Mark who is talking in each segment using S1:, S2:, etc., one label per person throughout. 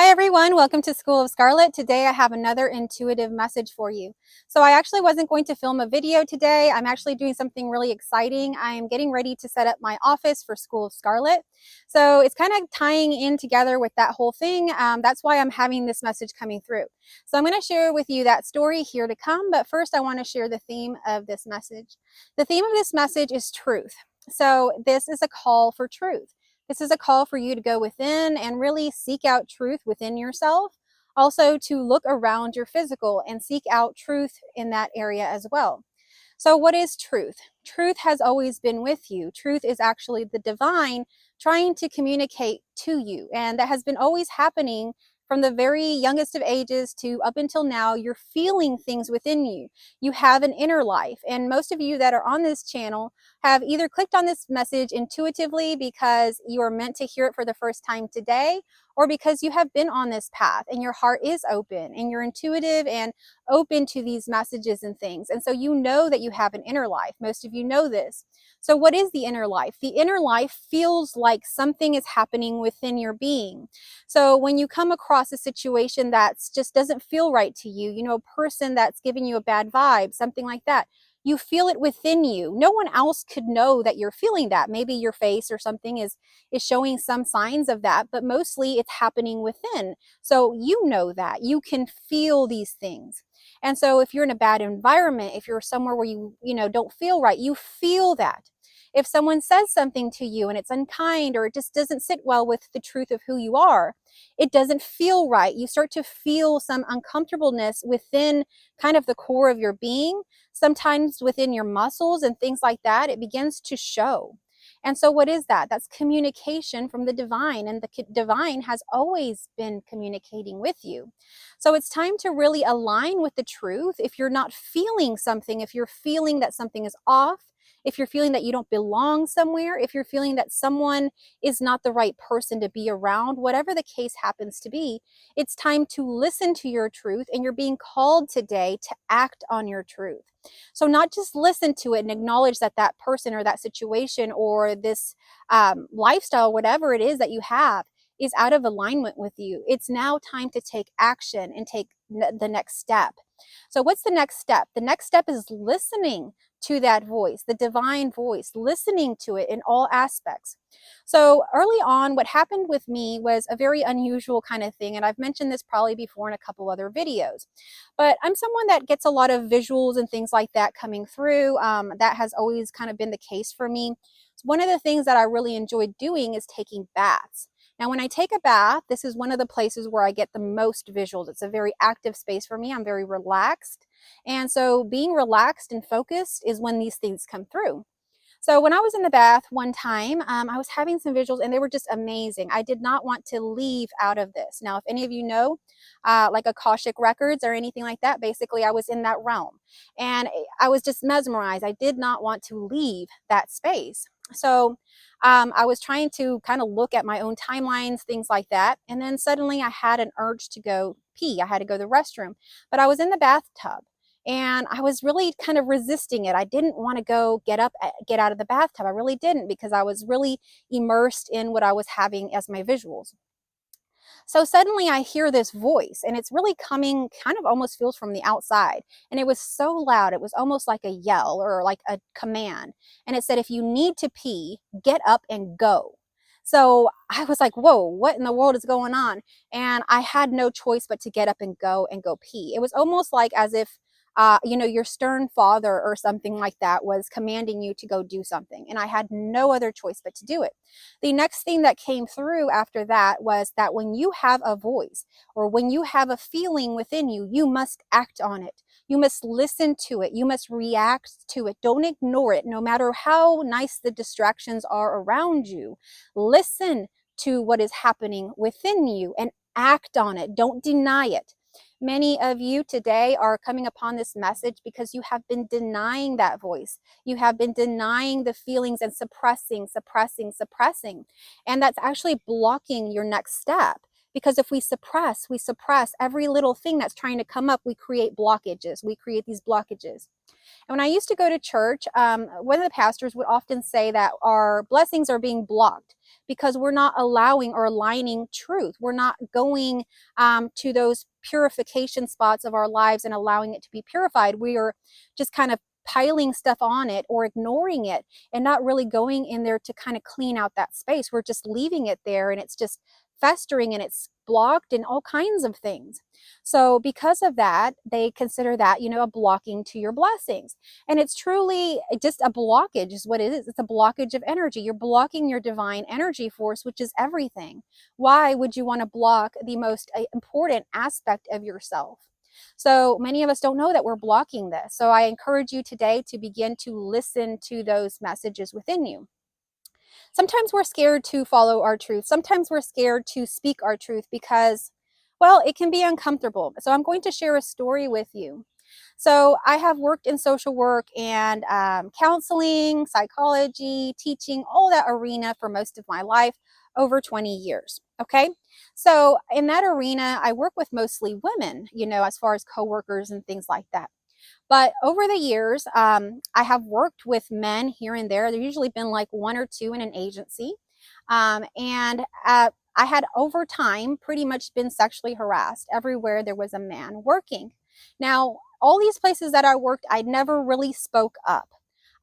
S1: everyone, welcome to School of Scarlet. Today I have another intuitive message for you. So I actually wasn't going to film a video today. I'm actually doing something really exciting. I'm getting ready to set up my office for School of Scarlet. So it's kind of tying in together with that whole thing. That's why I'm having this message coming through. So I'm going to share with you that story here to come, but first I want to share the theme of this message. The theme of this message is truth. So this is a call for truth. This is a call for you to go within and really seek out truth within yourself. Also to look around your physical and seek out truth in that area as well. So what is truth? Truth has always been with you. Truth is actually the divine trying to communicate to you. And that has been always happening from the very youngest of ages to up until now. You're feeling things within you. You have an inner life. And most of you that are on this channel have either clicked on this message intuitively because you are meant to hear it for the first time today, or because you have been on this path and your heart is open and you're intuitive and open to these messages and things. And so you know that you have an inner life. Most of you know this. So what is the inner life? The inner life feels like something is happening within your being. So when you come across a situation that just doesn't feel right to you, you know, a person that's giving you a bad vibe, something like that, you feel it within you. No one else could know that you're feeling that. Maybe your face or something is showing some signs of that, but mostly it's happening within. So you know that. You can feel these things. And so if you're in a bad environment, if you're somewhere where you don't feel right, you feel that. If someone says something to you and it's unkind or it just doesn't sit well with the truth of who you are, it doesn't feel right. You start to feel some uncomfortableness within kind of the core of your being, sometimes within your muscles and things like that. It begins to show. And so what is that? That's communication from the divine, and the divine has always been communicating with you. So it's time to really align with the truth. If you're not feeling something, if you're feeling that something is off, if you're feeling that you don't belong somewhere, if you're feeling that someone is not the right person to be around, whatever the case happens to be, it's time to listen to your truth, and you're being called today to act on your truth. So not just listen to it and acknowledge that that person or that situation or this lifestyle, whatever it is that you have, is out of alignment with you. It's now time to take action and take the next step. So what's the next step? The next step is listening to that voice, the divine voice, listening to it in all aspects. So early on, what happened with me was a very unusual kind of thing. And I've mentioned this probably before in a couple other videos, but I'm someone that gets a lot of visuals and things like that coming through. That has always kind of been the case for me. So one of the things that I really enjoyed doing is taking baths. Now, when I take a bath, this is one of the places where I get the most visuals. It's a very active space for me. I'm very relaxed. And so being relaxed and focused is when these things come through. So when I was in the bath one time, I was having some visuals and they were just amazing. I did not want to leave out of this. Now, if any of you know, like Akashic Records or anything like that, basically I was in that realm and I was just mesmerized. I did not want to leave that space. So I was trying to kind of look at my own timelines, things like that. And then suddenly I had an urge to go pee. I had to go to the restroom, but I was in the bathtub. And I was really kind of resisting it. I didn't want to go get out of the bathtub. I really didn't, because I was really immersed in what I was having as my visuals. So suddenly I hear this voice, and it's really coming, kind of almost feels from the outside. And it was so loud. It was almost like a yell or like a command. And it said, if you need to pee, get up and go. So I was like, whoa, what in the world is going on? And I had no choice but to get up and go pee. It was almost like as if your stern father or something like that was commanding you to go do something. And I had no other choice but to do it. The next thing that came through after that was that when you have a voice or when you have a feeling within you, you must act on it. You must listen to it. You must react to it. Don't ignore it, no matter how nice the distractions are around you. Listen to what is happening within you and act on it. Don't deny it. Many of you today are coming upon this message because you have been denying that voice. You have been denying the feelings and suppressing. And that's actually blocking your next step. Because if we suppress every little thing that's trying to come up, we create blockages. We create these blockages. And when I used to go to church, one of the pastors would often say that our blessings are being blocked because we're not allowing or aligning truth. We're not going to those purification spots of our lives and allowing it to be purified. We are just kind of piling stuff on it or ignoring it and not really going in there to kind of clean out that space. We're just leaving it there and it's just festering and it's blocked and all kinds of things. So because of that, they consider that, a blocking to your blessings. And it's truly just a blockage is what it is. It's a blockage of energy. You're blocking your divine energy force, which is everything. Why would you want to block the most important aspect of yourself? So many of us don't know that we're blocking this. So I encourage you today to begin to listen to those messages within you. Sometimes we're scared to follow our truth. Sometimes we're scared to speak our truth because, well, it can be uncomfortable. So I'm going to share a story with you. So I have worked in social work and counseling, psychology, teaching, all that arena for most of my life, over 20 years. Okay. So in that arena, I work with mostly women, as far as coworkers and things like that. But over the years, I have worked with men here and there. There's usually been like one or two in an agency. And I had over time pretty much been sexually harassed everywhere there was a man working. Now, all these places that I worked, I never really spoke up.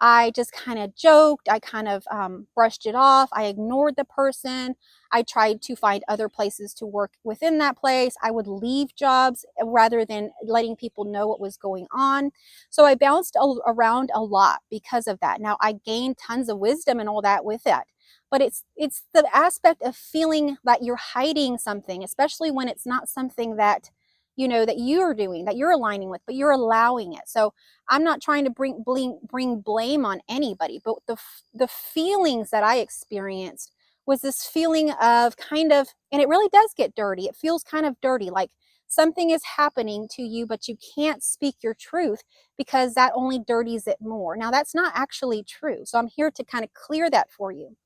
S1: I just kind of joked. I kind of brushed it off. I ignored the person. I tried to find other places to work within that place. I would leave jobs rather than letting people know what was going on. So I bounced around a lot because of that. Now I gained tons of wisdom and all that with it. But it's the aspect of feeling that you're hiding something, especially when it's not something that that you're doing, that you're aligning with, but you're allowing it. So I'm not trying to bring blame on anybody, but the feelings that I experienced was this feeling of kind of, and it really does get dirty. It feels kind of dirty, like something is happening to you, but you can't speak your truth because that only dirties it more. Now, that's not actually true. So I'm here to kind of clear that for you.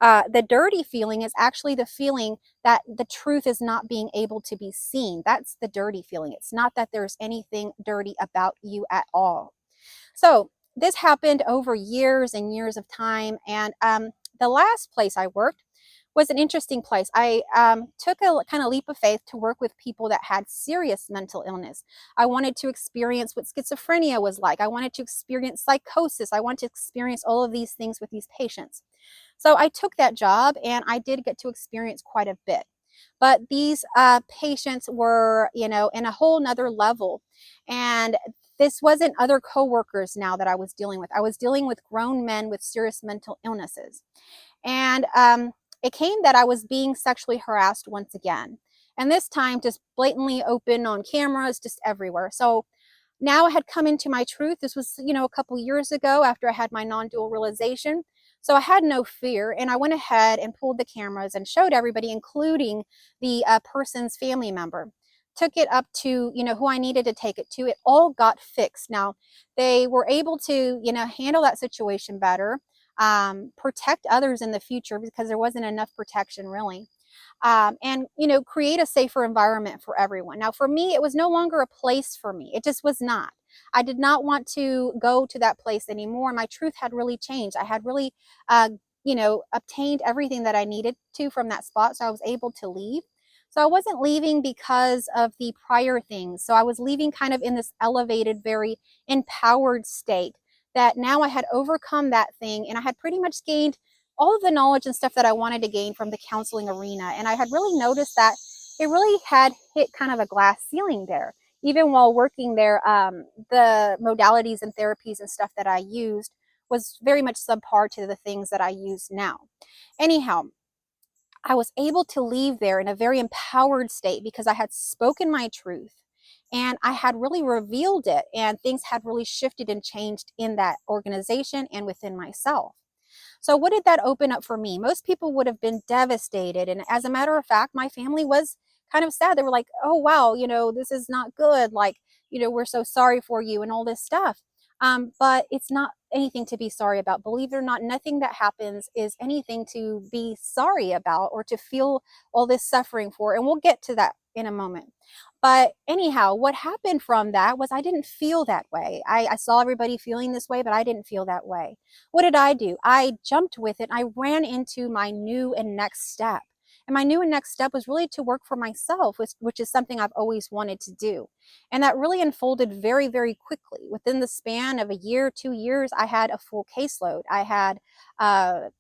S1: The dirty feeling is actually the feeling that the truth is not being able to be seen. That's the dirty feeling. It's not that there's anything dirty about you at all. So this happened over years and years of time. And the last place I worked was an interesting place. I took a kind of leap of faith to work with people that had serious mental illness. I wanted to experience what schizophrenia was like. I wanted to experience psychosis. I wanted to experience all of these things with these patients. So I took that job and I did get to experience quite a bit. But these patients were, in a whole nother level. And this wasn't other coworkers now that I was dealing with. I was dealing with grown men with serious mental illnesses. And it came that I was being sexually harassed once again. And this time just blatantly open on cameras, just everywhere. So now I had come into my truth. This was, a couple years ago after I had my non-dual realization. So I had no fear, and I went ahead and pulled the cameras and showed everybody, including the person's family member. Took it up to, who I needed to take it to. It all got fixed. Now, they were able to, handle that situation better, protect others in the future because there wasn't enough protection really. And create a safer environment for everyone. Now, for me, it was no longer a place for me. It just was not. I did not want to go to that place anymore. My truth had really changed. I had really, obtained everything that I needed to from that spot, so I was able to leave. So I wasn't leaving because of the prior things. So I was leaving kind of in this elevated, very empowered state that now I had overcome that thing and I had pretty much gained all of the knowledge and stuff that I wanted to gain from the counseling arena. And I had really noticed that it really had hit kind of a glass ceiling there. Even while working there, the modalities and therapies and stuff that I used was very much subpar to the things that I use now. Anyhow, I was able to leave there in a very empowered state because I had spoken my truth and I had really revealed it, and things had really shifted and changed in that organization and within myself. So what did that open up for me? Most people would have been devastated. And as a matter of fact, my family was kind of sad. They were like, oh, wow, this is not good. Like, we're so sorry for you and all this stuff. But it's not anything to be sorry about. Believe it or not, nothing that happens is anything to be sorry about or to feel all this suffering for. And we'll get to that in a moment. But anyhow, what happened from that was I didn't feel that way. I saw everybody feeling this way, but I didn't feel that way. What did I do? I jumped with it. I ran into my new and next step. And my new and next step was really to work for myself, which is something I've always wanted to do. And that really unfolded very, very quickly. Within the span of a year, 2 years, I had a full caseload. I had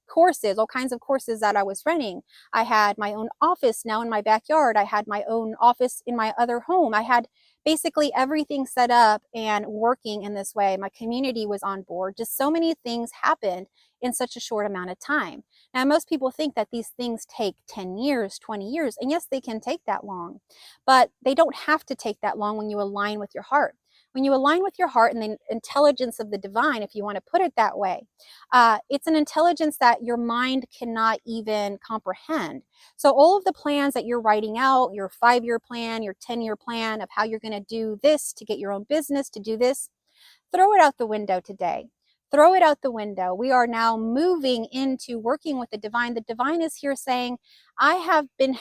S1: courses, all kinds of courses that I was running. I had my own office now in my backyard. I had my own office in my other home. I had basically everything set up and working in this way. My community was on board. Just so many things happened in such a short amount of time. Now, most people think that these things take 10 years, 20 years, and yes, they can take that long, but they don't have to take that long when you align with your heart. When you align with your heart and the intelligence of the divine, if you want to put it that way, it's an intelligence that your mind cannot even comprehend. So all of the plans that you're writing out, your 5-year plan, your 10-year plan of how you're going to do this to get your own business, to do this, throw it out the window today. Throw it out the window. We are now moving into working with the divine. The divine is here saying, I have been,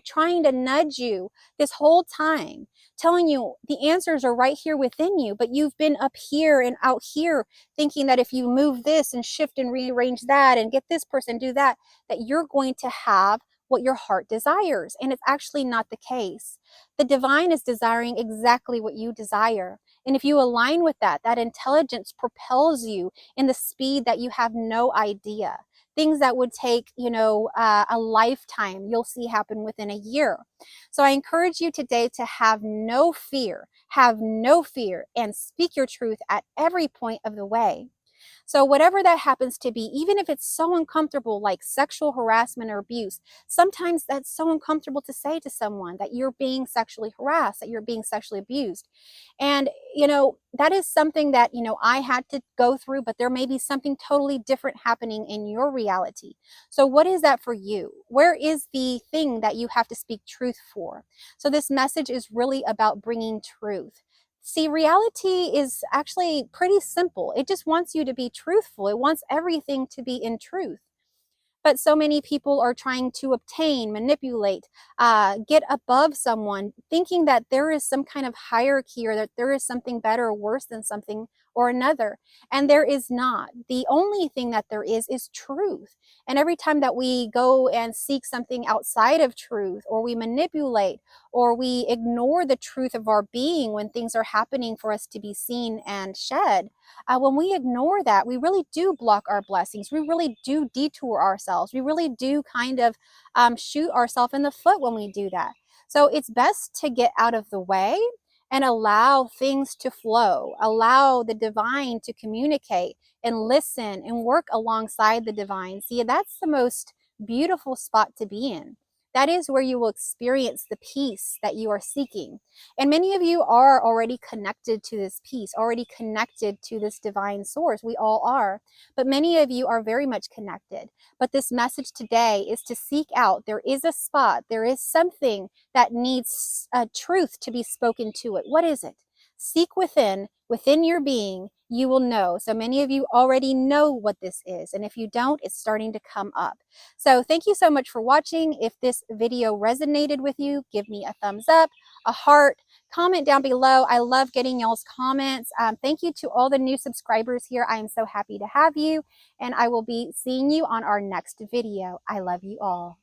S1: trying to nudge you this whole time, telling you the answers are right here within you, but you've been up here and out here thinking that if you move this and shift and rearrange that and get this person, do that, that you're going to have what your heart desires. And it's actually not the case. The divine is desiring exactly what you desire. And if you align with that, that intelligence propels you in the speed that you have no idea. Things that would take, a lifetime, you'll see happen within a year. So I encourage you today to have no fear, and speak your truth at every point of the way. So whatever that happens to be, even if it's so uncomfortable, like sexual harassment or abuse, sometimes that's so uncomfortable to say to someone that you're being sexually harassed, that you're being sexually abused. And, that is something that, I had to go through, but there may be something totally different happening in your reality. So what is that for you? Where is the thing that you have to speak truth for? So this message is really about bringing truth. See, reality is actually pretty simple. It just wants you to be truthful. It wants everything to be in truth. But so many people are trying to obtain, manipulate, get above someone, thinking that there is some kind of hierarchy or that there is something better or worse than something or another. And there is not. The only thing that there is truth. And every time that we go and seek something outside of truth, or we manipulate, or we ignore the truth of our being when things are happening for us to be seen and shed, when we ignore that, we really do block our blessings. We really do detour ourselves. We really do kind of shoot ourselves in the foot when we do that. So it's best to get out of the way and allow things to flow, allow the divine to communicate and listen and work alongside the divine. See, that's the most beautiful spot to be in. That is where you will experience the peace that you are seeking. And many of you are already connected to this peace, already connected to this divine source. We all are. But many of you are very much connected. But this message today is to seek out. There is a spot, there is something that needs truth to be spoken to it. What is it? Seek within your being, you will know. So many of you already know what this is. And if you don't, it's starting to come up. So thank you so much for watching. If this video resonated with you, give me a thumbs up, a heart, comment down below. I love getting y'all's comments. Thank you to all the new subscribers here. I am so happy to have you. And I will be seeing you on our next video. I love you all.